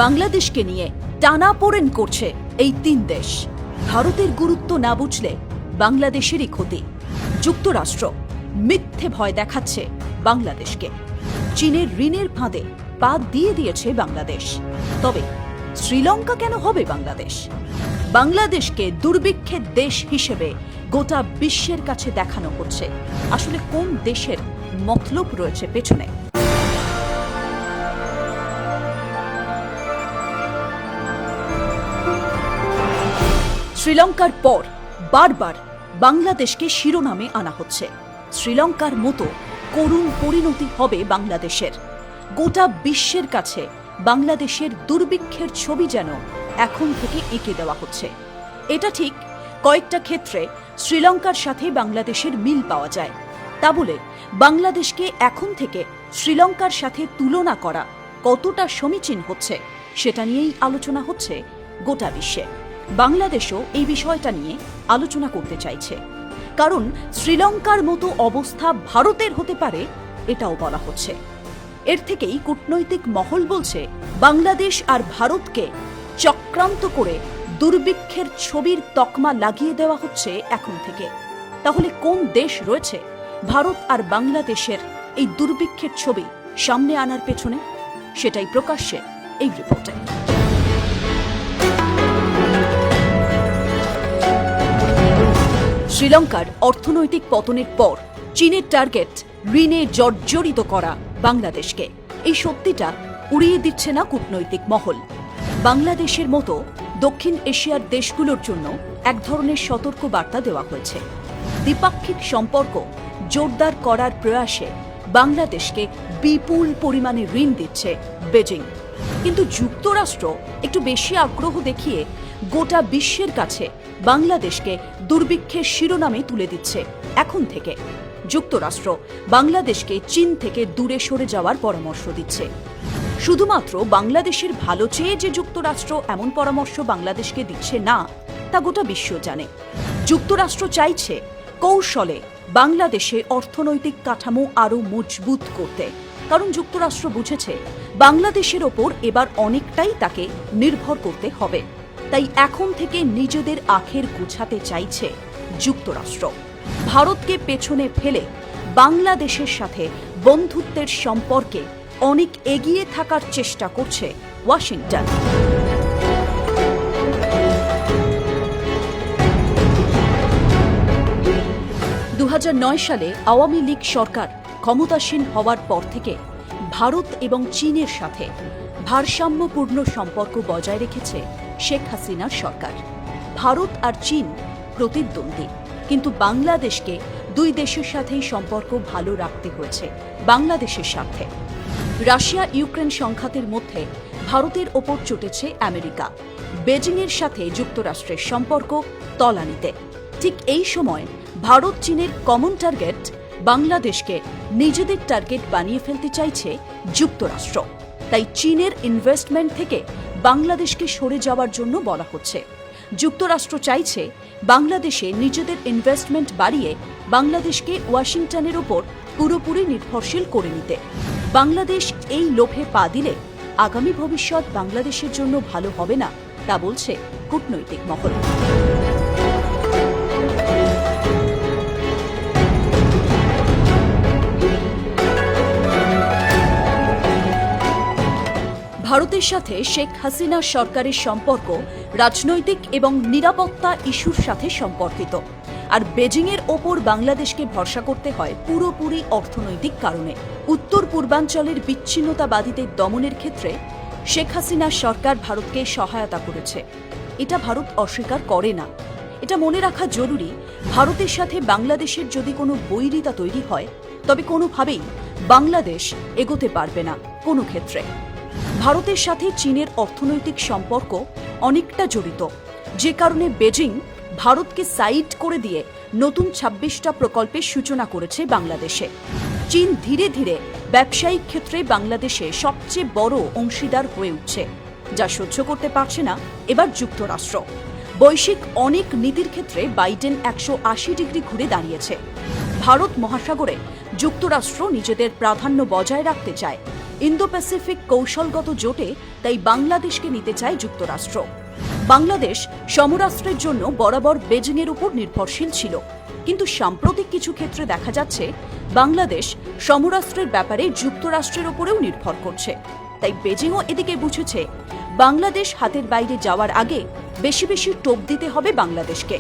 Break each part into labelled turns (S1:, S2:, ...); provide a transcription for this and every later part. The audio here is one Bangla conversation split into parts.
S1: বাংলাদেশকে নিয়ে টানাপোড়েন করছে এই তিন দেশ। ভারতের গুরুত্ব না বুঝলে বাংলাদেশেরই ক্ষতি। যুক্তরাষ্ট্র মিথ্যে ভয় দেখাচ্ছে বাংলাদেশকে। চীনের ঋণের ফাঁদে পা দিয়ে দিয়েছে বাংলাদেশ। তবে শ্রীলঙ্কা কেন হবে বাংলাদেশ? বাংলাদেশকে দুর্ভিক্ষের দেশ হিসেবে গোটা বিশ্বের কাছে দেখানো হচ্ছে। আসলে কোন দেশের মতলব রয়েছে পেছনে? শ্রীলঙ্কার পর বারবার বাংলাদেশকে শিরোনামে আনা হচ্ছে। শ্রীলঙ্কার মতো করুণ পরিণতি হবে বাংলাদেশের। গোটা বিশ্বের কাছে বাংলাদেশের দুর্ভিক্ষের ছবি যেন এখন থেকে এঁকে দেওয়া হচ্ছে। এটা ঠিক, কয়েকটা ক্ষেত্রে শ্রীলঙ্কার সাথে বাংলাদেশের মিল পাওয়া যায়। তা বলে বাংলাদেশকে এখন থেকে শ্রীলঙ্কার সাথে তুলনা করা কতটা সমীচীন হচ্ছে সেটা নিয়েই আলোচনা হচ্ছে গোটা বিশ্বে। বাংলাদেশও এই বিষয়টা নিয়ে আলোচনা করতে চাইছে, কারণ শ্রীলঙ্কার মতো অবস্থা ভারতের হতে পারে এটাও বলা হচ্ছে। এর থেকেই কূটনৈতিক মহল বলছে বাংলাদেশ আর ভারতকে চক্রান্ত করে দুর্ভিক্ষের ছবির তকমা লাগিয়ে দেওয়া হচ্ছে এখন থেকে। তাহলে কোন দেশ রয়েছে ভারত আর বাংলাদেশের এই দুর্ভিক্ষের ছবি সামনে আনার পেছনে? সেটাই প্রকাশ্যে এই রিপোর্টে। শ্রীলঙ্কার অর্থনৈতিক পতনের পর চীনের টার্গেট ঋণে জর্জরিত করা বাংলাদেশকে। এই সত্যিটা উড়িয়ে দিচ্ছে না কূটনৈতিক মহল। বাংলাদেশের মতো দক্ষিণ এশিয়ার দেশগুলোর জন্য এক ধরনের সতর্ক বার্তা দেওয়া হয়েছে। দ্বিপাক্ষিক সম্পর্ক জোরদার করার প্রয়াসে বাংলাদেশকে বিপুল পরিমাণে ঋণ দিচ্ছে বেজিং। কিন্তু যুক্তরাষ্ট্র একটু বেশি আগ্রহ দেখিয়ে গোটা বিশ্বের কাছে বাংলাদেশকে দুর্ভিক্ষের শিরোনামে তুলে দিচ্ছে এখন থেকে। যুক্তরাষ্ট্র বাংলাদেশকে চীন থেকে দূরে সরে যাওয়ার পরামর্শ দিচ্ছে। শুধুমাত্র বাংলাদেশের ভালো চেয়ে যে যুক্তরাষ্ট্র এমন পরামর্শ বাংলাদেশকে দিচ্ছে না, তা গোটা বিশ্ব জানে। যুক্তরাষ্ট্র চাইছে কৌশলে বাংলাদেশে অর্থনৈতিক কাঠামো আরও মজবুত করতে, কারণ যুক্তরাষ্ট্র বুঝেছে বাংলাদেশের ওপর এবার অনেকটাই তাকে নির্ভর করতে হবে। তাই এখন থেকে নিজেদের আখের গুছাতে চাইছে যুক্তরাষ্ট্র। ভারতকে পেছনে ফেলে বাংলাদেশের সাথে বন্ধুত্বের সম্পর্কে অনেক এগিয়ে থাকার চেষ্টা করছে ওয়াশিংটন। 2009 সালে আওয়ামী লীগ সরকার ক্ষমতাসীন হওয়ার পর থেকে ভারত এবং চীনের সাথে ভারসাম্যপূর্ণ সম্পর্ক বজায় রেখেছে শেখ হাসিনার সরকার। ভারত আর চীন প্রতিদ্বন্দ্বী, কিন্তু বাংলাদেশকে দুই দেশের সাথেই সম্পর্ক ভালো রাখতে হয়েছে বাংলাদেশের স্বার্থে। রাশিয়া ইউক্রেন সংঘাতের মধ্যে ভারতের ওপর চটেছে আমেরিকা। বেজিংয়ের সাথে যুক্তরাষ্ট্রের সম্পর্ক তলানিতে। ঠিক এই সময় ভারত চীনের কমন টার্গেট বাংলাদেশকে নিজেদের টার্গেট বানিয়ে ফেলতে চাইছে যুক্তরাষ্ট্র। তাই চীনের ইনভেস্টমেন্ট থেকে বাংলাদেশকে সরে যাওয়ার জন্য বলা হচ্ছে। যুক্তরাষ্ট্র চাইছে বাংলাদেশে নিজেদের ইনভেস্টমেন্ট বাড়িয়ে বাংলাদেশকে ওয়াশিংটনের ওপর পুরোপুরি নির্ভরশীল করে নিতে। বাংলাদেশ এই লোভে পা দিলে আগামী ভবিষ্যৎ বাংলাদেশের জন্য ভালো হবে না, তা বলছে কূটনৈতিক মহল। ভারতের সাথে শেখ হাসিনা সরকারের সম্পর্ক রাজনৈতিক এবং নিরাপত্তা ইস্যুর সাথে সম্পর্কিত, আর বেজিংয়ের ওপর বাংলাদেশকে ভরসা করতে হয় পুরোপুরি অর্থনৈতিক কারণে। উত্তর পূর্বাঞ্চলের বিচ্ছিন্নতাবাদীদের দমনের ক্ষেত্রে শেখ হাসিনা সরকার ভারতকে সহায়তা করেছে, এটা ভারত অস্বীকার করে না। এটা মনে রাখা জরুরি, ভারতের সাথে বাংলাদেশের যদি কোনো বৈরিতা তৈরি হয় তবে কোনোভাবেই বাংলাদেশ এগোতে পারবে না কোনো ক্ষেত্রে। ভারতের সাথে চীনের অর্থনৈতিক সম্পর্ক অনেকটা জড়িত, যে কারণে বেজিং ভারতকে সাইড করে দিয়ে নতুন 26টা প্রকল্পের সূচনা করেছে বাংলাদেশে। চীন ধীরে ধীরে ব্যবসায়িক ক্ষেত্রে বাংলাদেশে সবচেয়ে বড় অংশীদার হয়ে উঠছে, যা সহ্য করতে পারছে না এবার যুক্তরাষ্ট্র। বৈশ্বিক অনেক নীতির ক্ষেত্রে বাইডেন 180 ডিগ্রি ঘুরে দাঁড়িয়েছে। ভারত মহাসাগরে যুক্তরাষ্ট্র নিজেদের প্রাধান্য বজায় রাখতে চায়, ইন্দো প্যাসিফিক কৌশলগত জোটে, তাই বাংলাদেশকে নিতে চায় যুক্তরাষ্ট্র। বাংলাদেশ সমরাস্ত্রের জন্য বরাবর বেজিংয়ের উপর নির্ভরশীল ছিল, কিন্তু সাম্প্রতিক কিছু ক্ষেত্রে দেখা যাচ্ছে বাংলাদেশ সমরাস্ত্রের ব্যাপারে যুক্তরাষ্ট্রের উপরেও নির্ভর করছে। তাই বেজিংও এদিকে বুঝেছে বাংলাদেশ হাতের বাইরে যাওয়ার আগে বেশি বেশি টোপ দিতে হবে বাংলাদেশকে।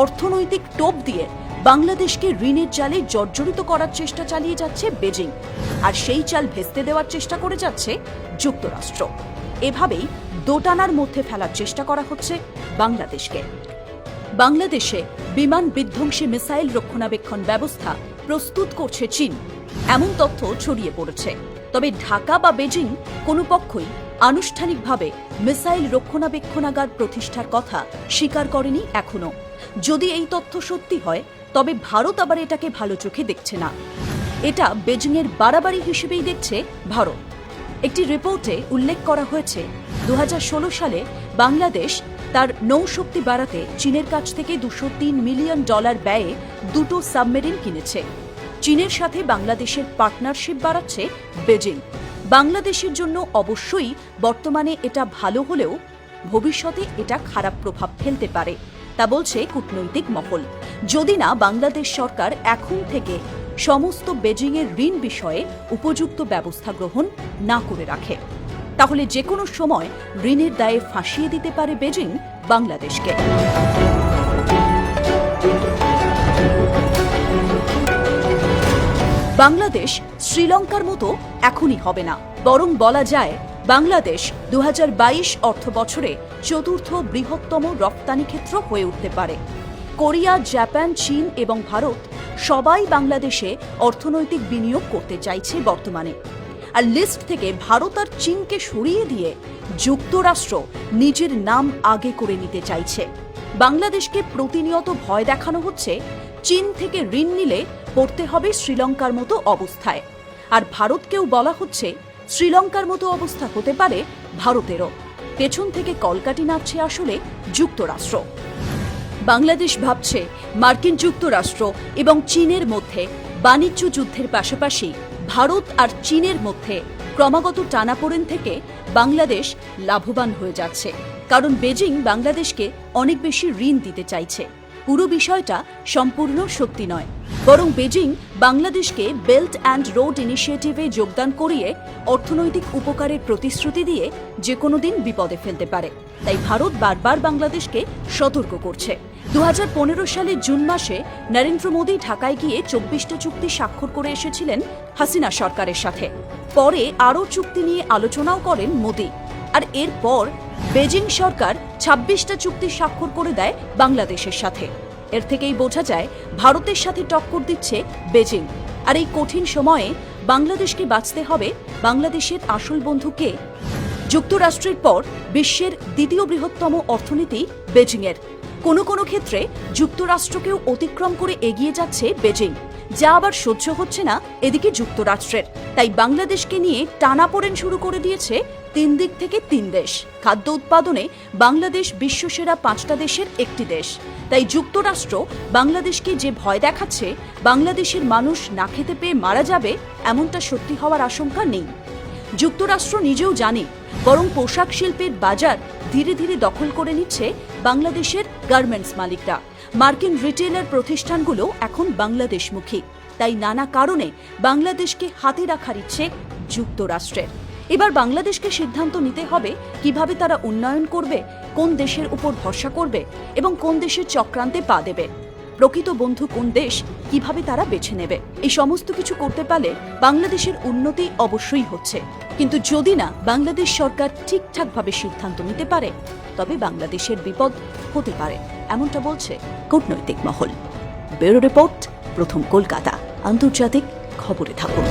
S1: অর্থনৈতিক টোপ দিয়ে বাংলাদেশকে ঋণের জালে জর্জরিত করার চেষ্টা চালিয়ে যাচ্ছে বেজিং, আর সেই চাল ভেস্তে দেওয়ার চেষ্টা করে যাচ্ছে যুক্তরাষ্ট্র। এভাবেই দোটানার মধ্যে ফেলার চেষ্টা করা হচ্ছে বাংলাদেশকে। বাংলাদেশে বিমান বিধ্বংসী মিসাইল রক্ষণাবেক্ষণ ব্যবস্থা প্রস্তুত করছে চীন, এমন তথ্য ছড়িয়ে পড়েছে। তবে ঢাকা বা বেজিং কোনো পক্ষই আনুষ্ঠানিকভাবে মিসাইল রক্ষণাবেক্ষণাগার প্রতিষ্ঠার কথা স্বীকার করেনি এখনো। যদি এই তথ্য সত্যি হয়, তবে ভারত আবার এটাকে ভালো চোখে দেখছে না। এটা বেজিংয়ের বাড়াবাড়ি হিসেবেই দেখছে ভারত। একটি রিপোর্টে উল্লেখ করা হয়েছে 2016 সালে বাংলাদেশ তার নৌশক্তি বাড়াতে চীনের কাছ থেকে $203 মিলিয়ন ব্যয়ে 2টো সাবমেরিন কিনেছে। চীনের সাথে বাংলাদেশের পার্টনারশিপ বাড়াচ্ছে বেজিং। বাংলাদেশের জন্য অবশ্যই বর্তমানে এটা ভালো হলেও ভবিষ্যতে এটা খারাপ প্রভাব ফেলতে পারে, তা বলছে কূটনৈতিক মহল। যদি না বাংলাদেশ সরকার এখন থেকে সমস্ত বেজিংয়ের ঋণ বিষয়ে উপযুক্ত ব্যবস্থা গ্রহণ না করে রাখে, তাহলে যে কোনো সময় ঋণের দায়ে ফাঁসিয়ে দিতে পারে বেজিং বাংলাদেশকে। বাংলাদেশ শ্রীলঙ্কার মতো এখনই হবে না, বরং বলা যায় বাংলাদেশ 2022 অর্থ বছরে চতুর্থ বৃহত্তম রপ্তানি ক্ষেত্র হয়ে উঠতে পারে। কোরিয়া, জাপান, চীন এবং ভারত সবাই বাংলাদেশে অর্থনৈতিক বিনিয়োগ করতে চাইছে বর্তমানে। আর লিস্ট থেকে ভারত আর চীনকে সরিয়ে দিয়ে যুক্তরাষ্ট্র নিজের নাম আগে করে নিতে চাইছে। বাংলাদেশকে প্রতিনিয়ত ভয় দেখানো হচ্ছে চীন থেকে ঋণ নিলে পড়তে হবে শ্রীলঙ্কার মতো অবস্থায়, আর ভারতকেও বলা হচ্ছে শ্রীলঙ্কার মতো অবস্থা হতে পারে ভারতেরও। পেছন থেকে কলকাঠি নাড়ছে আসলে যুক্তরাষ্ট্র। বাংলাদেশ ভাবছে মার্কিন যুক্তরাষ্ট্র এবং চীনের মধ্যে বাণিজ্য যুদ্ধের পাশাপাশি ভারত আর চীনের মধ্যে ক্রমাগত টানাপোড়েন থেকে বাংলাদেশ লাভবান হয়ে যাচ্ছে, কারণ বেজিং বাংলাদেশকে অনেক বেশি ঋণ দিতে চাইছে। পুরো বিষয়টা সম্পূর্ণ সত্যি নয়, বরং বেজিং বাংলাদেশকে বেল্ট অ্যান্ড রোড ইনিশিয়েটিভে যোগদান করিয়ে অর্থনৈতিক উপকারের প্রতিশ্রুতি দিয়ে যে কোনো দিন বিপদে ফেলতে পারে। তাই ভারত বারবার বাংলাদেশকে সতর্ক করছে। 2015 সালের জুন মাসে নরেন্দ্র মোদী ঢাকায় গিয়ে 24টা চুক্তি স্বাক্ষর করে এসেছিলেন হাসিনা সরকারের সাথে। পরে আরও চুক্তি নিয়ে আলোচনাও করেন মোদী, আর এরপর বেজিং সরকার 26টা চুক্তি স্বাক্ষর করে দেয় বাংলাদেশের সাথে। এর থেকেই বোঝা যায় ভারতের সাথে টক্কর দিচ্ছে বেজিং। আর এই কঠিন সময়ে বাংলাদেশকে বাঁচতে হবে। বাংলাদেশের আসল বন্ধু কে? যুক্তরাষ্ট্রের পর বিশ্বের দ্বিতীয় বৃহত্তম অর্থনীতি বেজিংয়ের। কোনো কোনো ক্ষেত্রে যুক্তরাষ্ট্রকেও অতিক্রম করে এগিয়ে যাচ্ছে বেজিং, যা আবার সহ্য হচ্ছে না এদিকে যুক্তরাষ্ট্রের। তাই বাংলাদেশকে নিয়ে টানাপোড়েন শুরু করে দিয়েছে 3 দিক থেকে 3 দেশ। খাদ্য উৎপাদনে বাংলাদেশ বিশ্বসেরা 5টা দেশের একটি দেশ। তাই যুক্তরাষ্ট্র বাংলাদেশকে যে ভয় দেখাচ্ছে বাংলাদেশের মানুষ না খেতে পেয়ে মারা যাবে, এমনটা সত্যি হওয়ার আশঙ্কা নেই। যুক্তরাষ্ট্র নিজেও জানে, বরং পোশাক শিল্পের বাজার ধীরে ধীরে দখল করে নিচ্ছে বাংলাদেশের গার্মেন্টস মালিকরা। মার্কিন রিটেলার প্রতিষ্ঠানগুলো এখন বাংলাদেশমুখী, তাই নানা কারণে বাংলাদেশকে হাতে রাখার ইচ্ছে যুক্তরাষ্ট্রের। এবার বাংলাদেশকে সিদ্ধান্ত নিতে হবে কিভাবে তারা উন্নয়ন করবে, কোন দেশের উপর ভরসা করবে এবং কোন দেশের চক্রান্তে পা দেবে। প্রকৃত বন্ধু কোন দেশ, কিভাবে তারা বেছে নেবে। এই সমস্ত কিছু করতে পারলে বাংলাদেশের উন্নতি অবশ্যই হচ্ছে, কিন্তু যদি না বাংলাদেশ সরকার ঠিকঠাকভাবে সিদ্ধান্ত নিতে পারে, তবে বাংলাদেশের বিপদ হতে পারে, এমনটা বলছে কূটনৈতিক মহল। ব্যুরো রিপোর্ট, প্রথম কলকাতা। আন্তর্জাতিক খবরে থাকুন।